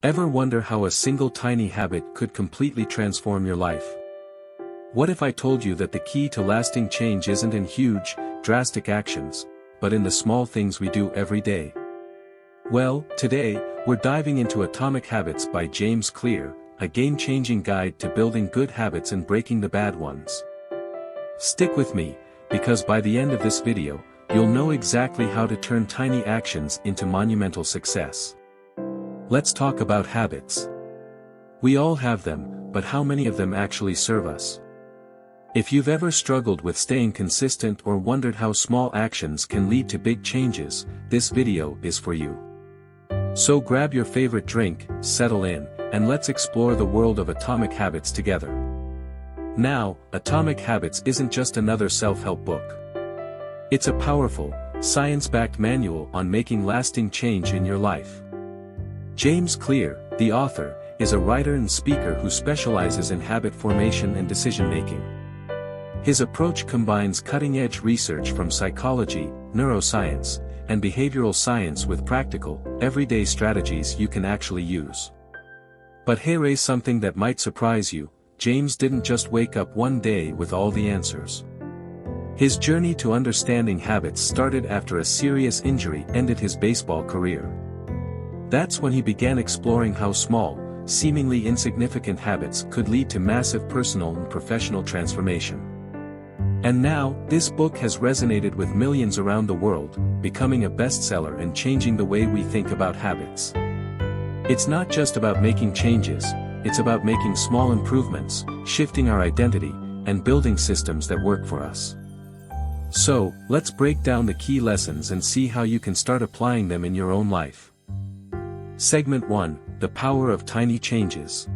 Ever wonder how a single tiny habit could completely transform your life? What if I told you that the key to lasting change isn't in huge, drastic actions, but in the small things we do every day? Well, today, we're diving into Atomic Habits by James Clear, a game-changing guide to building good habits and breaking the bad ones. Stick with me, because by the end of this video, you'll know exactly how to turn tiny actions into monumental success. Let's talk about habits. We all have them, but how many of them actually serve us? If you've ever struggled with staying consistent or wondered how small actions can lead to big changes, this video is for you. So grab your favorite drink, settle in, and let's explore the world of Atomic Habits together. Now, Atomic Habits isn't just another self-help book. It's a powerful, science-backed manual on making lasting change in your life. James Clear, the author, is a writer and speaker who specializes in habit formation and decision-making. His approach combines cutting-edge research from psychology, neuroscience, and behavioral science with practical, everyday strategies you can actually use. But here's something that might surprise you: James didn't just wake up one day with all the answers. His journey to understanding habits started after a serious injury ended his baseball career. That's when he began exploring how small, seemingly insignificant habits could lead to massive personal and professional transformation. And now, this book has resonated with millions around the world, becoming a bestseller and changing the way we think about habits. It's not just about making changes, it's about making small improvements, shifting our identity, and building systems that work for us. So, let's break down the key lessons and see how you can start applying them in your own life. Segment 1, The Power of Tiny Changes.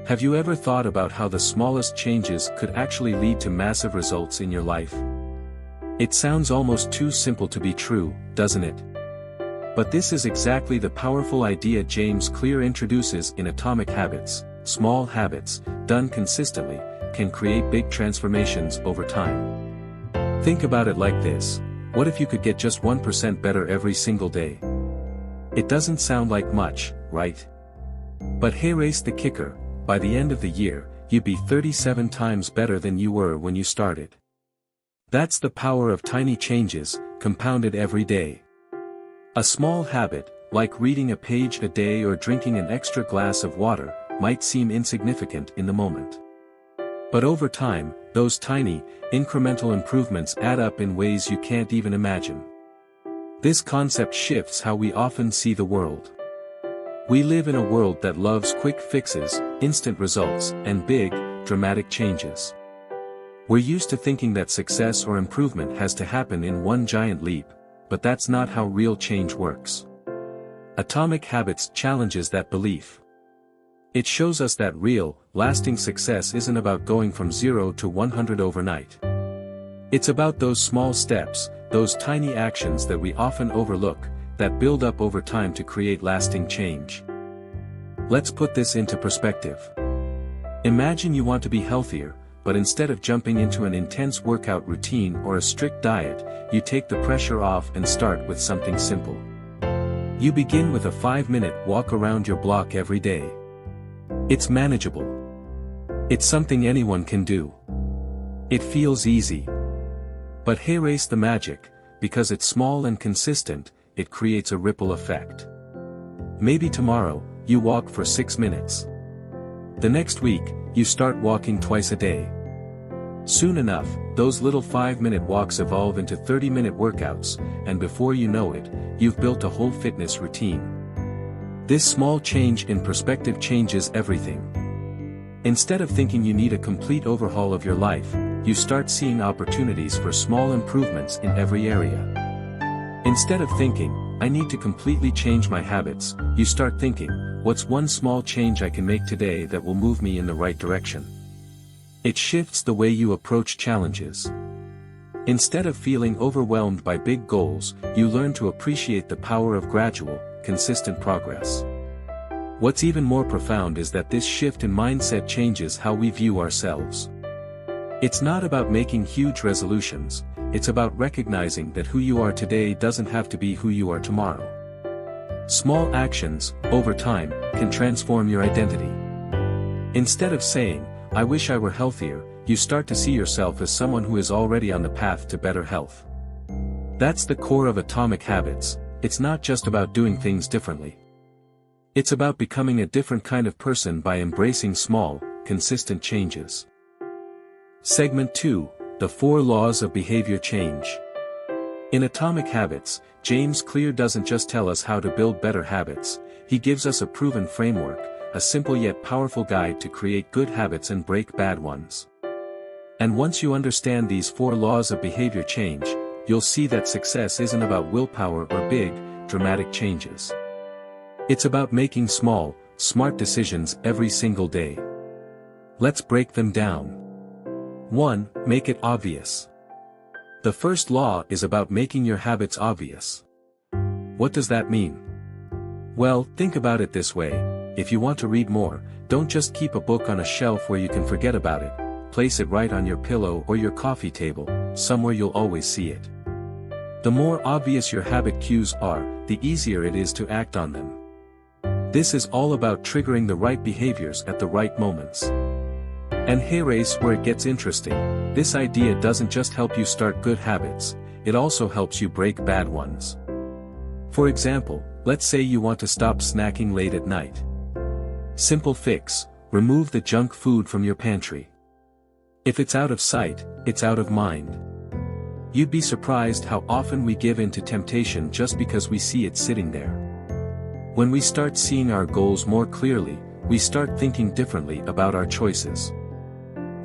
Have you ever thought about how the smallest changes could actually lead to massive results in your life? It sounds almost too simple to be true, doesn't it? But this is exactly the powerful idea James Clear introduces in Atomic Habits. Small habits, done consistently, can create big transformations over time. Think about it like this: what if you could get just 1% better every single day? It doesn't sound like much, right? But here's the kicker: by the end of the year, you'd be 37 times better than you were when you started. That's the power of tiny changes, compounded every day. A small habit, like reading a page a day or drinking an extra glass of water, might seem insignificant in the moment. But over time, those tiny, incremental improvements add up in ways you can't even imagine. This concept shifts how we often see the world. We live in a world that loves quick fixes, instant results, and big, dramatic changes. We're used to thinking that success or improvement has to happen in one giant leap, but that's not how real change works. Atomic Habits challenges that belief. It shows us that real, lasting success isn't about going from 0 to 100 overnight. It's about those small steps, those tiny actions that we often overlook, that build up over time to create lasting change. Let's put this into perspective. Imagine you want to be healthier, but instead of jumping into an intense workout routine or a strict diet, you take the pressure off and start with something simple. You begin with a 5-minute walk around your block every day. It's manageable. It's something anyone can do. It feels easy. But here's the magic: because it's small and consistent, it creates a ripple effect. Maybe tomorrow, you walk for 6 minutes. The next week, you start walking twice a day. Soon enough, those little 5-minute walks evolve into 30-minute workouts, and before you know it, you've built a whole fitness routine. This small change in perspective changes everything. Instead of thinking you need a complete overhaul of your life, you start seeing opportunities for small improvements in every area. Instead of thinking, I need to completely change my habits, you start thinking, what's one small change I can make today that will move me in the right direction? It shifts the way you approach challenges. Instead of feeling overwhelmed by big goals, you learn to appreciate the power of gradual, consistent progress. What's even more profound is that this shift in mindset changes how we view ourselves. It's not about making huge resolutions, it's about recognizing that who you are today doesn't have to be who you are tomorrow. Small actions, over time, can transform your identity. Instead of saying, "I wish I were healthier," you start to see yourself as someone who is already on the path to better health. That's the core of Atomic Habits. It's not just about doing things differently. It's about becoming a different kind of person by embracing small, consistent changes. Segment 2, The 4 Laws of Behavior Change. In Atomic Habits, James Clear doesn't just tell us how to build better habits, he gives us a proven framework, a simple yet powerful guide to create good habits and break bad ones. And once you understand these 4 laws of behavior change, you'll see that success isn't about willpower or big, dramatic changes. It's about making small, smart decisions every single day. Let's break them down. 1. Make it obvious. The first law is about making your habits obvious. What does that mean? Well, think about it this way. If you want to read more, don't just keep a book on a shelf where you can forget about it. Place it right on your pillow or your coffee table, somewhere you'll always see it. The more obvious your habit cues are, the easier it is to act on them. This is all about triggering the right behaviors at the right moments. And here's where it gets interesting. This idea doesn't just help you start good habits, it also helps you break bad ones. For example, let's say you want to stop snacking late at night. Simple fix: remove the junk food from your pantry. If it's out of sight, it's out of mind. You'd be surprised how often we give in to temptation just because we see it sitting there. When we start seeing our goals more clearly, we start thinking differently about our choices.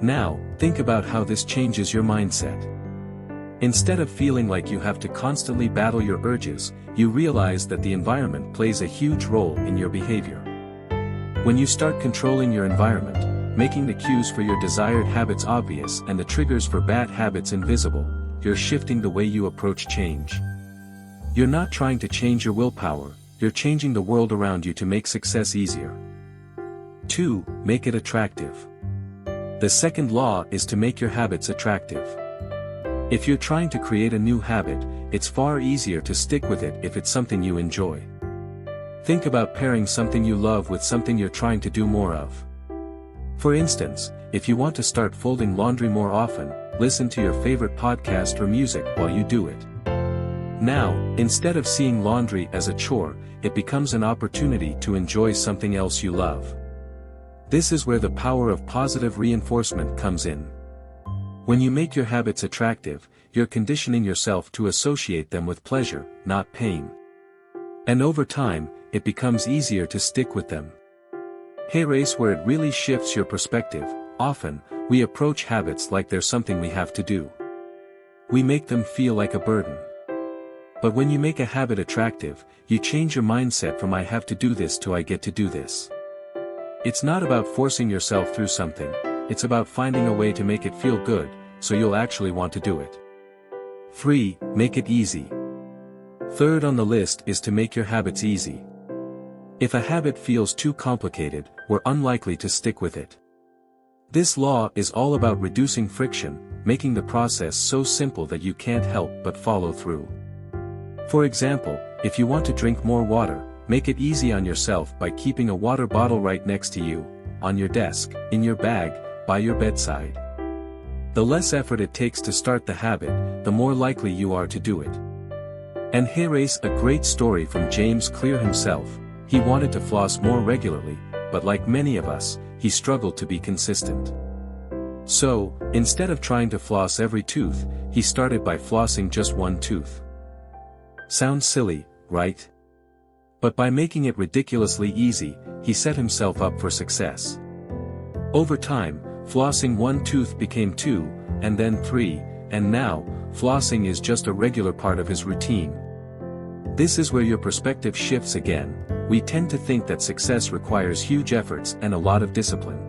Now, think about how this changes your mindset. Instead of feeling like you have to constantly battle your urges, you realize that the environment plays a huge role in your behavior. When you start controlling your environment, making the cues for your desired habits obvious and the triggers for bad habits invisible, you're shifting the way you approach change. You're not trying to change your willpower, you're changing the world around you to make success easier. 2. Make it attractive. The second law is to make your habits attractive. If you're trying to create a new habit, it's far easier to stick with it if it's something you enjoy. Think about pairing something you love with something you're trying to do more of. For instance, if you want to start folding laundry more often, listen to your favorite podcast or music while you do it. Now, instead of seeing laundry as a chore, it becomes an opportunity to enjoy something else you love. This is where the power of positive reinforcement comes in. When you make your habits attractive, you're conditioning yourself to associate them with pleasure, not pain. And over time, it becomes easier to stick with them. Here's where it really shifts your perspective. Often, we approach habits like they're something we have to do. We make them feel like a burden. But when you make a habit attractive, you change your mindset from "I have to do this" to "I get to do this." It's not about forcing yourself through something, it's about finding a way to make it feel good, so you'll actually want to do it. 3. Make it easy. Third on the list is to make your habits easy. If a habit feels too complicated, we're unlikely to stick with it. This law is all about reducing friction, making the process so simple that you can't help but follow through. For example, if you want to drink more water, make it easy on yourself by keeping a water bottle right next to you, on your desk, in your bag, by your bedside. The less effort it takes to start the habit, the more likely you are to do it. And here's a great story from James Clear himself. He wanted to floss more regularly, but like many of us, he struggled to be consistent. So, instead of trying to floss every tooth, he started by flossing just one tooth. Sounds silly, right? But by making it ridiculously easy, he set himself up for success. Over time, flossing one tooth became 2, and then 3, and now, flossing is just a regular part of his routine. This is where your perspective shifts again. We tend to think that success requires huge efforts and a lot of discipline.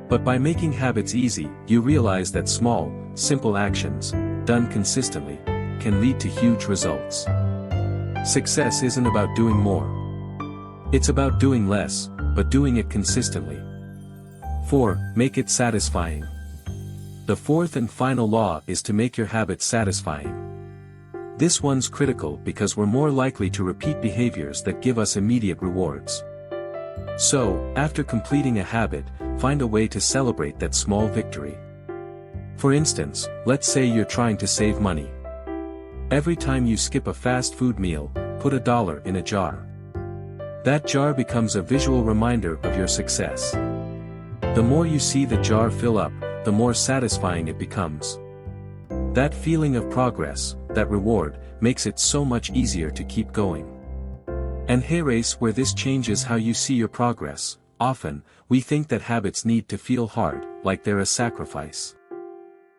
But by making habits easy, you realize that small, simple actions, done consistently, can lead to huge results. Success isn't about doing more. It's about doing less, but doing it consistently. 4. Make it satisfying. The fourth and final law is to make your habits satisfying. This one's critical because we're more likely to repeat behaviors that give us immediate rewards. So, after completing a habit, find a way to celebrate that small victory. For instance, let's say you're trying to save money. Every time you skip a fast food meal, put $1 in a jar. That jar becomes a visual reminder of your success. The more you see the jar fill up, the more satisfying it becomes. That feeling of progress, that reward, makes it so much easier to keep going. And here's where this changes how you see your progress. Often, we think that habits need to feel hard, like they're a sacrifice.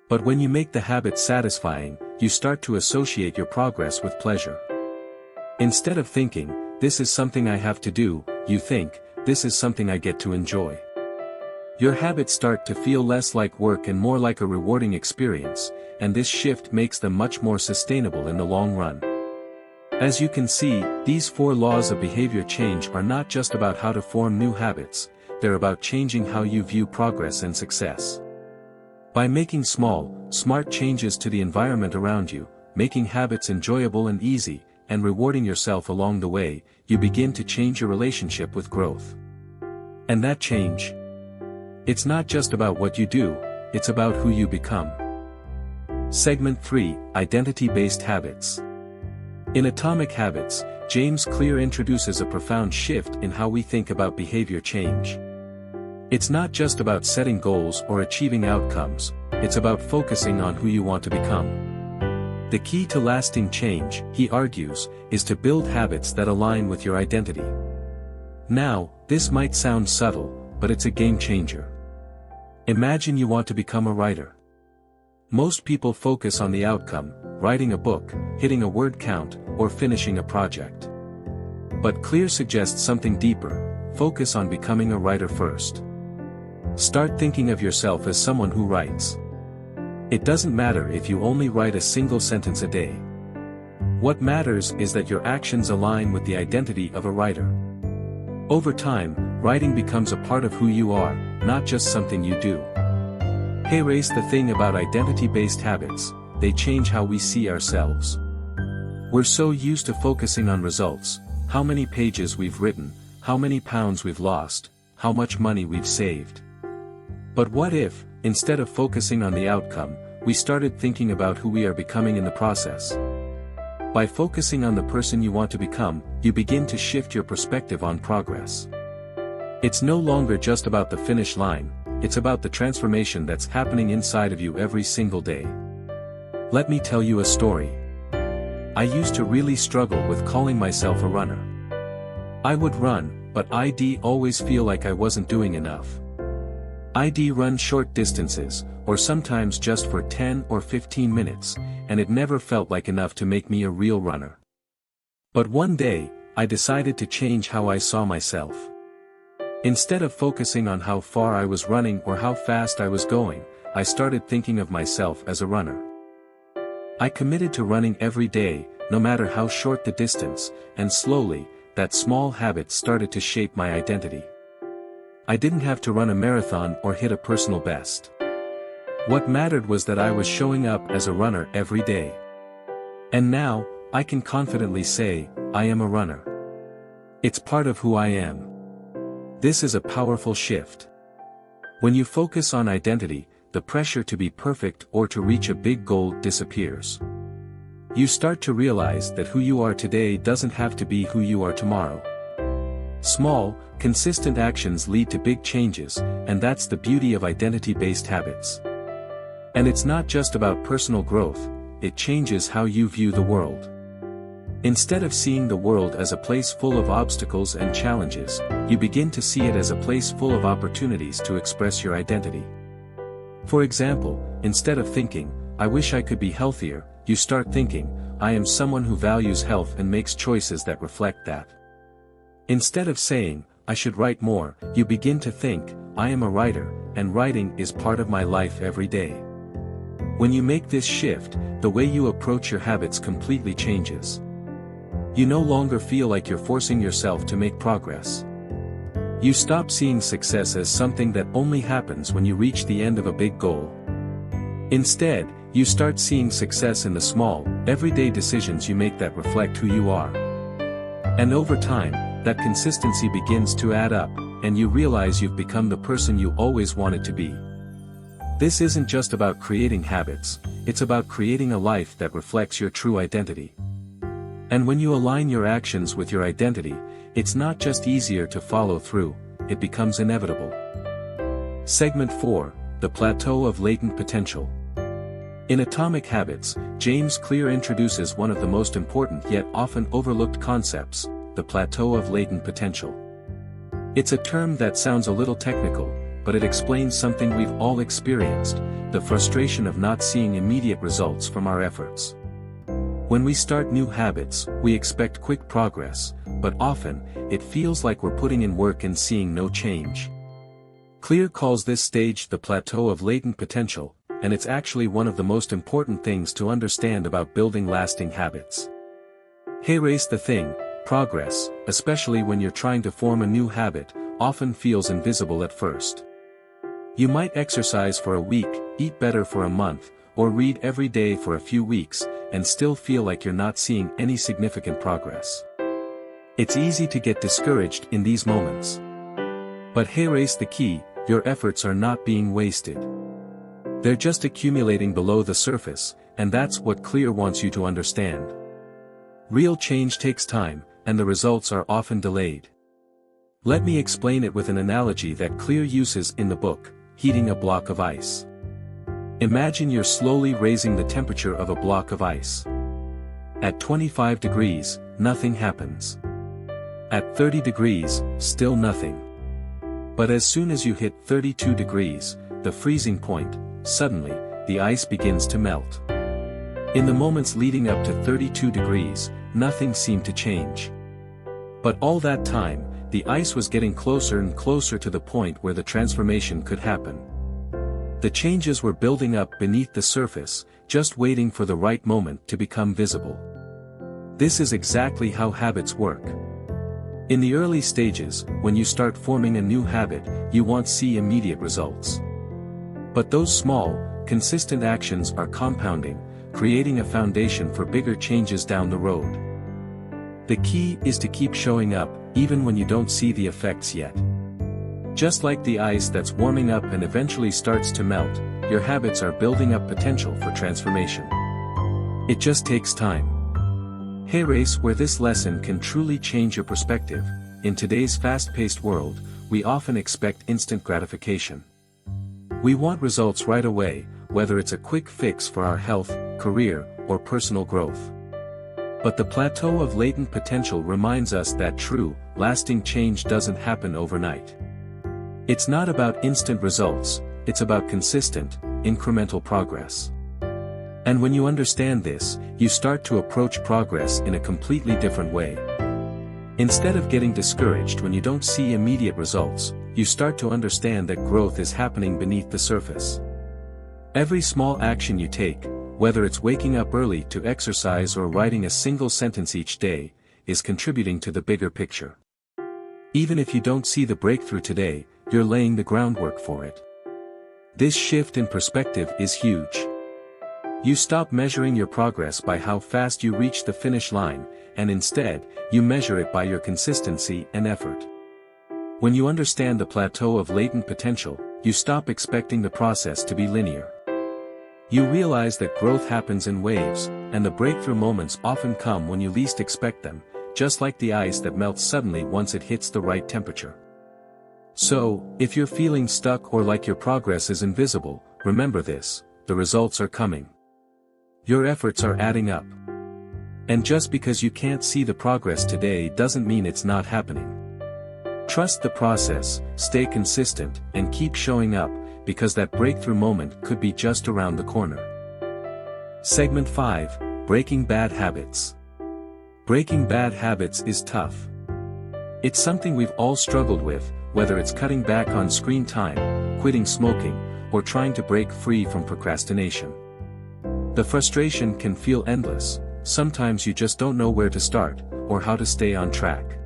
But when you make the habit satisfying, you start to associate your progress with pleasure. Instead of thinking, this is something I have to do, you think, this is something I get to enjoy. Your habits start to feel less like work and more like a rewarding experience, and this shift makes them much more sustainable in the long run. As you can see, these 4 laws of behavior change are not just about how to form new habits, they're about changing how you view progress and success. By making small, smart changes to the environment around you, making habits enjoyable and easy, and rewarding yourself along the way, you begin to change your relationship with growth. And that change? It's not just about what you do, it's about who you become. Segment 3, Identity-Based Habits. In Atomic Habits, James Clear introduces a profound shift in how we think about behavior change. It's not just about setting goals or achieving outcomes, it's about focusing on who you want to become. The key to lasting change, he argues, is to build habits that align with your identity. Now, this might sound subtle, but it's a game changer. Imagine you want to become a writer. Most people focus on the outcome, writing a book, hitting a word count, or finishing a project. But Clear suggests something deeper: focus on becoming a writer first. Start thinking of yourself as someone who writes. It doesn't matter if you only write a single sentence a day. What matters is that your actions align with the identity of a writer. Over time, writing becomes a part of who you are, not just something you do. Here's the thing about identity-based habits: they change how we see ourselves. We're so used to focusing on results, how many pages we've written, how many pounds we've lost, how much money we've saved. But what if, instead of focusing on the outcome, we started thinking about who we are becoming in the process? By focusing on the person you want to become, you begin to shift your perspective on progress. It's no longer just about the finish line, it's about the transformation that's happening inside of you every single day. Let me tell you a story. I used to really struggle with calling myself a runner. I would run, but I'd always feel like I wasn't doing enough. I'd run short distances, or sometimes just for 10 or 15 minutes, and it never felt like enough to make me a real runner. But one day, I decided to change how I saw myself. Instead of focusing on how far I was running or how fast I was going, I started thinking of myself as a runner. I committed to running every day, no matter how short the distance, and slowly, that small habit started to shape my identity. I didn't have to run a marathon or hit a personal best. What mattered was that I was showing up as a runner every day. And now, I can confidently say, I am a runner. It's part of who I am. This is a powerful shift. When you focus on identity, the pressure to be perfect or to reach a big goal disappears. You start to realize that who you are today doesn't have to be who you are tomorrow. Small, consistent actions lead to big changes, and that's the beauty of identity-based habits. And it's not just about personal growth, it changes how you view the world. Instead of seeing the world as a place full of obstacles and challenges, you begin to see it as a place full of opportunities to express your identity. For example, instead of thinking, I wish I could be healthier, you start thinking, I am someone who values health and makes choices that reflect that. Instead of saying, I should write more, you begin to think, I am a writer, and writing is part of my life every day. When you make this shift, the way you approach your habits completely changes. You no longer feel like you're forcing yourself to make progress. You stop seeing success as something that only happens when you reach the end of a big goal. Instead, you start seeing success in the small, everyday decisions you make that reflect who you are. And over time, that consistency begins to add up, and you realize you've become the person you always wanted to be. This isn't just about creating habits, it's about creating a life that reflects your true identity. And when you align your actions with your identity, it's not just easier to follow through, it becomes inevitable. Segment 4, The Plateau of Latent Potential. In Atomic Habits, James Clear introduces one of the most important yet often overlooked concepts, the plateau of latent potential. It's a term that sounds a little technical, but it explains something we've all experienced, the frustration of not seeing immediate results from our efforts. When we start new habits, we expect quick progress, but often, it feels like we're putting in work and seeing no change. Clear calls this stage the plateau of latent potential, and it's actually one of the most important things to understand about building lasting habits. Here's the thing, progress, especially when you're trying to form a new habit, often feels invisible at first. You might exercise for a week, eat better for a month, or read every day for a few weeks, and still feel like you're not seeing any significant progress. It's easy to get discouraged in these moments. But here's the key, your efforts are not being wasted. They're just accumulating below the surface, and that's what Clear wants you to understand. Real change takes time, and the results are often delayed. Let me explain it with an analogy that Clear uses in the book, heating a block of ice. Imagine you're slowly raising the temperature of a block of ice. At 25 degrees, nothing happens. At 30 degrees, still nothing. But as soon as you hit 32 degrees, the freezing point, suddenly, the ice begins to melt. In the moments leading up to 32 degrees, nothing seemed to change. But all that time, the ice was getting closer and closer to the point where the transformation could happen. The changes were building up beneath the surface, just waiting for the right moment to become visible. This is exactly how habits work. In the early stages, when you start forming a new habit, you won't see immediate results. But those small, consistent actions are compounding, creating a foundation for bigger changes down the road. The key is to keep showing up, even when you don't see the effects yet. Just like the ice that's warming up and eventually starts to melt, your habits are building up potential for transformation. It just takes time. Here's where this lesson can truly change your perspective. In today's fast-paced world, we often expect instant gratification. We want results right away, whether it's a quick fix for our health, career, or personal growth. But the plateau of latent potential reminds us that true, lasting change doesn't happen overnight. It's not about instant results, it's about consistent, incremental progress. And when you understand this, you start to approach progress in a completely different way. Instead of getting discouraged when you don't see immediate results, you start to understand that growth is happening beneath the surface. Every small action you take, whether it's waking up early to exercise or writing a single sentence each day, is contributing to the bigger picture. Even if you don't see the breakthrough today, you're laying the groundwork for it. This shift in perspective is huge. You stop measuring your progress by how fast you reach the finish line, and instead, you measure it by your consistency and effort. When you understand the plateau of latent potential, you stop expecting the process to be linear. You realize that growth happens in waves, and the breakthrough moments often come when you least expect them, just like the ice that melts suddenly once it hits the right temperature. So, if you're feeling stuck or like your progress is invisible, remember this, the results are coming. Your efforts are adding up. And just because you can't see the progress today doesn't mean it's not happening. Trust the process, stay consistent, and keep showing up, because that breakthrough moment could be just around the corner. Segment 5, Breaking Bad Habits. Breaking bad habits is tough. It's something we've all struggled with, whether it's cutting back on screen time, quitting smoking, or trying to break free from procrastination. The frustration can feel endless, sometimes you just don't know where to start, or how to stay on track.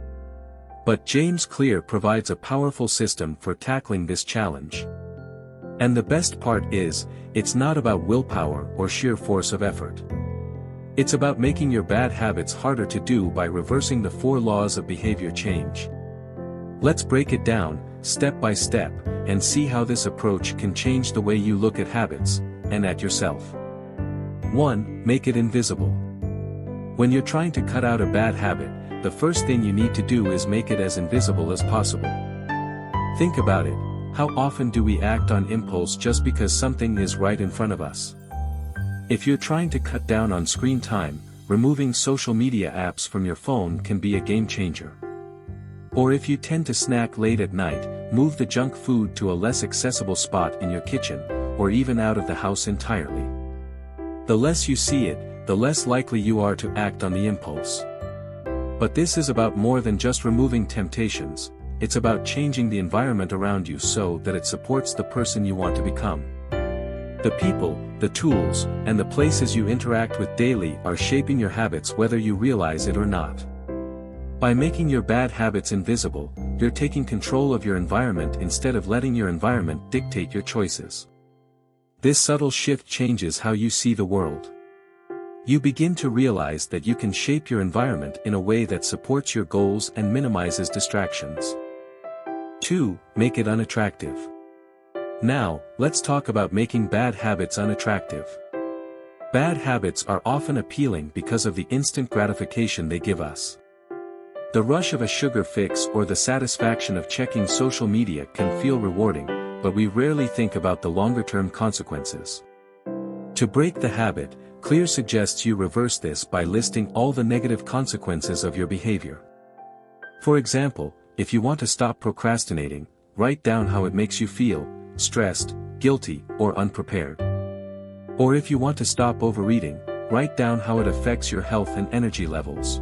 But James Clear provides a powerful system for tackling this challenge. And the best part is, it's not about willpower or sheer force of effort. It's about making your bad habits harder to do by reversing the 4 laws of behavior change. Let's break it down, step by step, and see how this approach can change the way you look at habits, and at yourself. 1. Make it invisible. When you're trying to cut out a bad habit, the first thing you need to do is make it as invisible as possible. Think about it, how often do we act on impulse just because something is right in front of us? If you're trying to cut down on screen time, removing social media apps from your phone can be a game changer. Or if you tend to snack late at night, move the junk food to a less accessible spot in your kitchen, or even out of the house entirely. The less you see it, the less likely you are to act on the impulse. But this is about more than just removing temptations, it's about changing the environment around you so that it supports the person you want to become. The people, the tools, and the places you interact with daily are shaping your habits whether you realize it or not. By making your bad habits invisible, you're taking control of your environment instead of letting your environment dictate your choices. This subtle shift changes how you see the world. You begin to realize that you can shape your environment in a way that supports your goals and minimizes distractions. 2. Make it unattractive. Now, let's talk about making bad habits unattractive. Bad habits are often appealing because of the instant gratification they give us. The rush of a sugar fix or the satisfaction of checking social media can feel rewarding, but we rarely think about the longer-term consequences. To break the habit, Clear suggests you reverse this by listing all the negative consequences of your behavior. For example, if you want to stop procrastinating, write down how it makes you feel, stressed, guilty, or unprepared. Or if you want to stop overeating, write down how it affects your health and energy levels.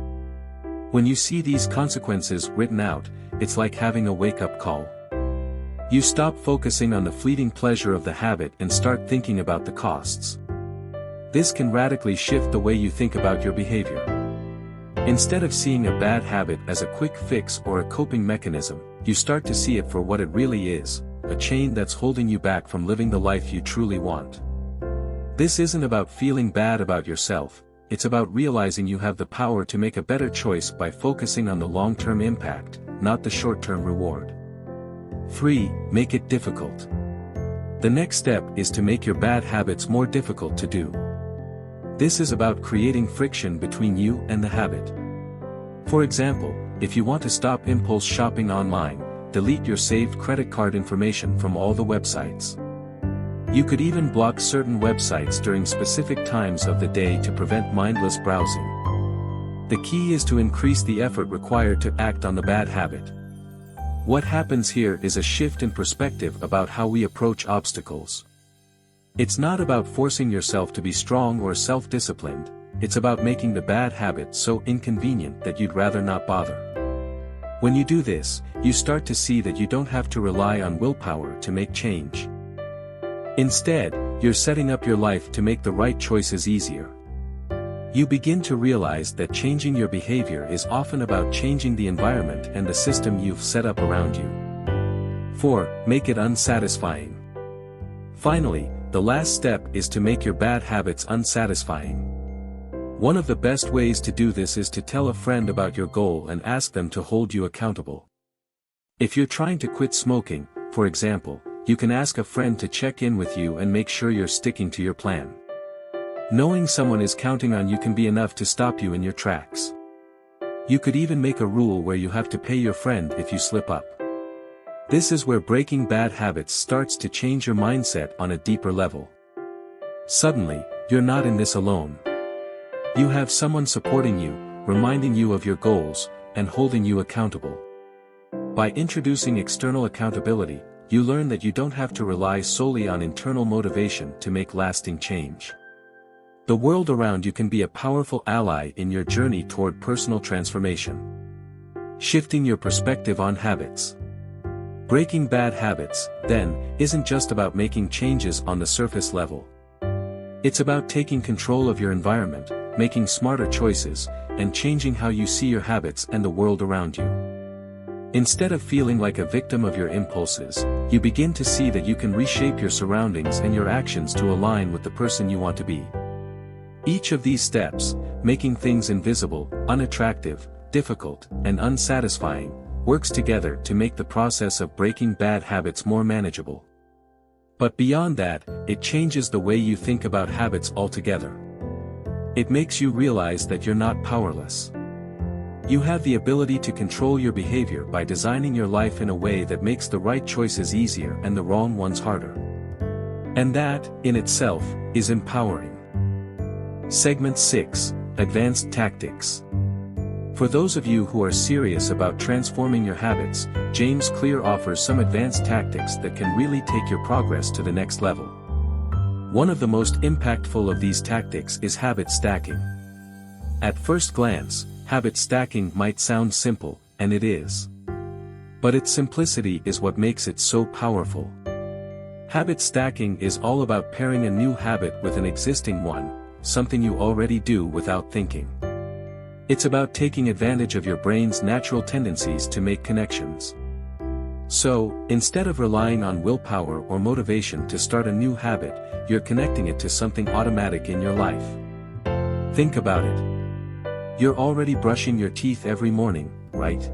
When you see these consequences written out, it's like having a wake-up call. You stop focusing on the fleeting pleasure of the habit and start thinking about the costs. This can radically shift the way you think about your behavior. Instead of seeing a bad habit as a quick fix or a coping mechanism, you start to see it for what it really is, a chain that's holding you back from living the life you truly want. This isn't about feeling bad about yourself, it's about realizing you have the power to make a better choice by focusing on the long-term impact, not the short-term reward. 3. Make it difficult. The next step is to make your bad habits more difficult to do. This is about creating friction between you and the habit. For example, if you want to stop impulse shopping online, delete your saved credit card information from all the websites. You could even block certain websites during specific times of the day to prevent mindless browsing. The key is to increase the effort required to act on the bad habit. What happens here is a shift in perspective about how we approach obstacles. It's not about forcing yourself to be strong or self-disciplined, it's about making the bad habit so inconvenient that you'd rather not bother. When you do this, you start to see that you don't have to rely on willpower to make change. Instead, you're setting up your life to make the right choices easier. You begin to realize that changing your behavior is often about changing the environment and the system you've set up around you. 4. Make it unsatisfying. Finally, the last step is to make your bad habits unsatisfying. One of the best ways to do this is to tell a friend about your goal and ask them to hold you accountable. If you're trying to quit smoking, for example, you can ask a friend to check in with you and make sure you're sticking to your plan. Knowing someone is counting on you can be enough to stop you in your tracks. You could even make a rule where you have to pay your friend if you slip up. This is where breaking bad habits starts to change your mindset on a deeper level. Suddenly, you're not in this alone. You have someone supporting you, reminding you of your goals, and holding you accountable. By introducing external accountability, you learn that you don't have to rely solely on internal motivation to make lasting change. The world around you can be a powerful ally in your journey toward personal transformation. Shifting your perspective on habits. Breaking bad habits, then, isn't just about making changes on the surface level. It's about taking control of your environment, making smarter choices, and changing how you see your habits and the world around you. Instead of feeling like a victim of your impulses, you begin to see that you can reshape your surroundings and your actions to align with the person you want to be. Each of these steps, making things invisible, unattractive, difficult, and unsatisfying, works together to make the process of breaking bad habits more manageable. But beyond that, it changes the way you think about habits altogether. It makes you realize that you're not powerless. You have the ability to control your behavior by designing your life in a way that makes the right choices easier and the wrong ones harder. And that, in itself, is empowering. Segment 6, Advanced Tactics. For those of you who are serious about transforming your habits, James Clear offers some advanced tactics that can really take your progress to the next level. One of the most impactful of these tactics is habit stacking. At first glance, habit stacking might sound simple, and it is. But its simplicity is what makes it so powerful. Habit stacking is all about pairing a new habit with an existing one, something you already do without thinking. It's about taking advantage of your brain's natural tendencies to make connections. So, instead of relying on willpower or motivation to start a new habit, you're connecting it to something automatic in your life. Think about it. You're already brushing your teeth every morning, right?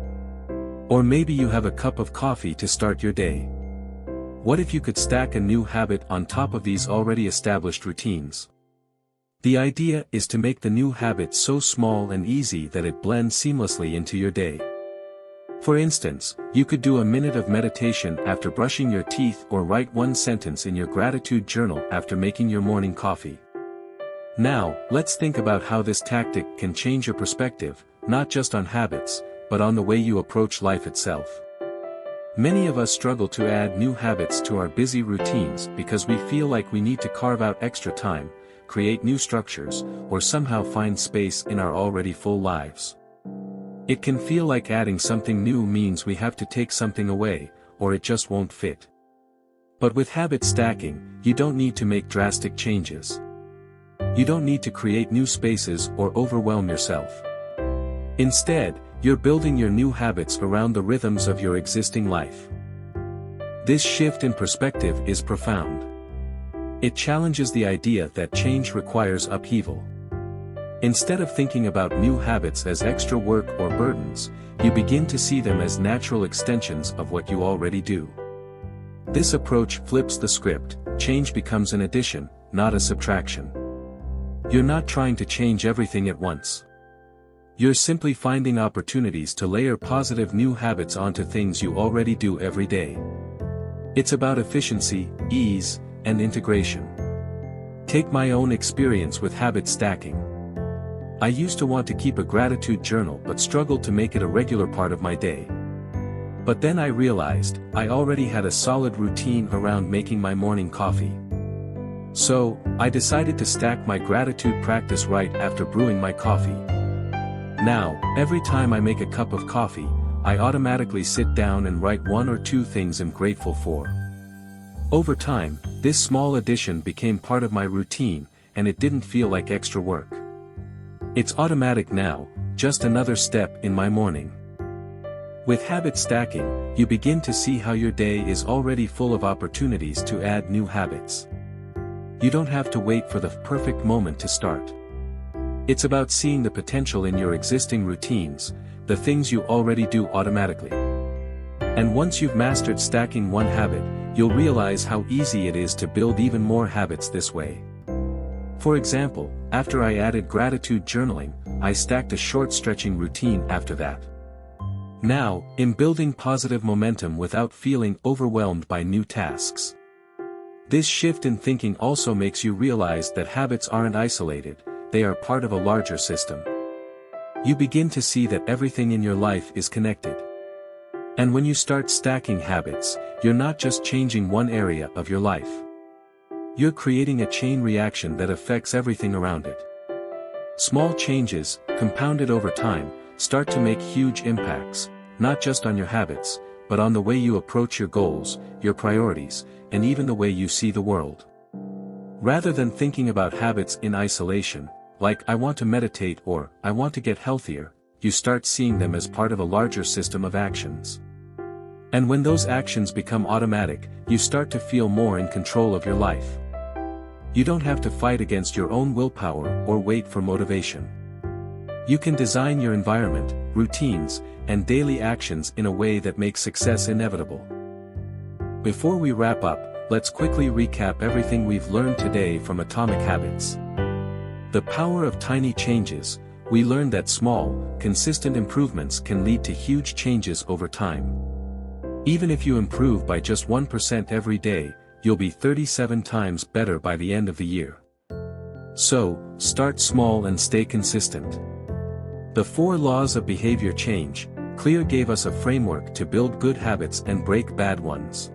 Or maybe you have a cup of coffee to start your day. What if you could stack a new habit on top of these already established routines? The idea is to make the new habit so small and easy that it blends seamlessly into your day. For instance, you could do a minute of meditation after brushing your teeth or write one sentence in your gratitude journal after making your morning coffee. Now, let's think about how this tactic can change your perspective, not just on habits, but on the way you approach life itself. Many of us struggle to add new habits to our busy routines because we feel like we need to carve out extra time, create new structures, or somehow find space in our already full lives. It can feel like adding something new means we have to take something away, or it just won't fit. But with habit stacking, you don't need to make drastic changes. You don't need to create new spaces or overwhelm yourself. Instead, you're building your new habits around the rhythms of your existing life. This shift in perspective is profound. It challenges the idea that change requires upheaval. Instead of thinking about new habits as extra work or burdens, you begin to see them as natural extensions of what you already do. This approach flips the script. Change becomes an addition, not a subtraction. You're not trying to change everything at once. You're simply finding opportunities to layer positive new habits onto things you already do every day. It's about efficiency, ease, and integration. Take my own experience with habit stacking. I used to want to keep a gratitude journal but struggled to make it a regular part of my day. But then I realized, I already had a solid routine around making my morning coffee. So, I decided to stack my gratitude practice right after brewing my coffee. Now, every time I make a cup of coffee, I automatically sit down and write one or two things I'm grateful for. Over time, this small addition became part of my routine, and it didn't feel like extra work. It's automatic now, just another step in my morning. With habit stacking, you begin to see how your day is already full of opportunities to add new habits. You don't have to wait for the perfect moment to start. It's about seeing the potential in your existing routines, the things you already do automatically. And once you've mastered stacking one habit, you'll realize how easy it is to build even more habits this way. For example, after I added gratitude journaling, I stacked a short stretching routine after that. Now, I'm building positive momentum without feeling overwhelmed by new tasks. This shift in thinking also makes you realize that habits aren't isolated, they are part of a larger system. You begin to see that everything in your life is connected. And when you start stacking habits, you're not just changing one area of your life. You're creating a chain reaction that affects everything around it. Small changes, compounded over time, start to make huge impacts, not just on your habits, but on the way you approach your goals, your priorities, and even the way you see the world. Rather than thinking about habits in isolation, like I want to meditate or I want to get healthier, you start seeing them as part of a larger system of actions. And when those actions become automatic, you start to feel more in control of your life. You don't have to fight against your own willpower or wait for motivation. You can design your environment, routines, and daily actions in a way that makes success inevitable. Before we wrap up, let's quickly recap everything we've learned today from Atomic Habits. The power of tiny changes. We learned that small, consistent improvements can lead to huge changes over time. Even if you improve by just 1% every day, you'll be 37 times better by the end of the year. So, start small and stay consistent. The 4 laws of behavior change. Clear gave us a framework to build good habits and break bad ones.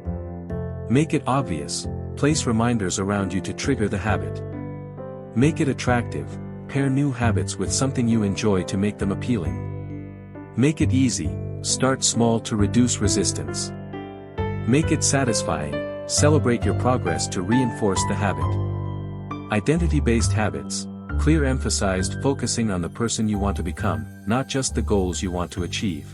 Make it obvious. Place reminders around you to trigger the habit. Make it attractive. Pair new habits with something you enjoy to make them appealing. Make it easy. Start small to reduce resistance. Make it satisfying. Celebrate your progress to reinforce the habit. Identity-based habits. Clear emphasized focusing on the person you want to become, not just the goals you want to achieve.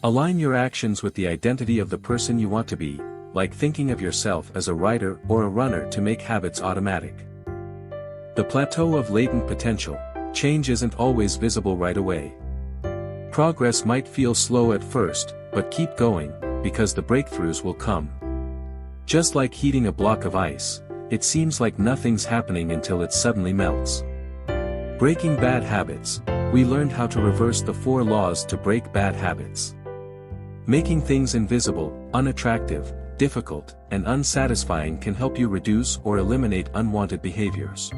Align your actions with the identity of the person you want to be, like thinking of yourself as a writer or a runner to make habits automatic. The plateau of latent potential. Change isn't always visible right away. Progress might feel slow at first, but keep going, because the breakthroughs will come. Just like heating a block of ice, it seems like nothing's happening until it suddenly melts. Breaking bad habits. We learned how to reverse the 4 laws to break bad habits. Making things invisible, unattractive, difficult, and unsatisfying can help you reduce or eliminate unwanted behaviors.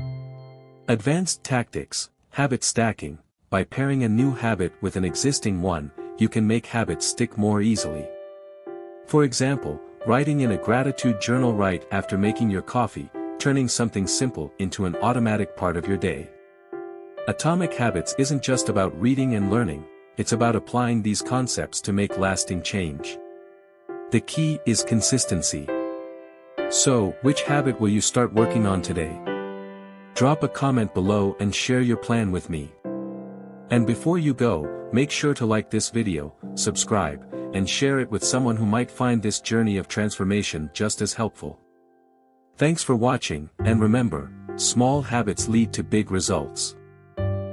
Advanced tactics. Habit stacking. By pairing a new habit with an existing one, you can make habits stick more easily. For example, writing in a gratitude journal right after making your coffee, turning something simple into an automatic part of your day. Atomic Habits isn't just about reading and learning, it's about applying these concepts to make lasting change. The key is consistency. So, which habit will you start working on today? Drop a comment below and share your plan with me. And before you go, make sure to like this video, subscribe, and share it with someone who might find this journey of transformation just as helpful. Thanks for watching, and remember, small habits lead to big results.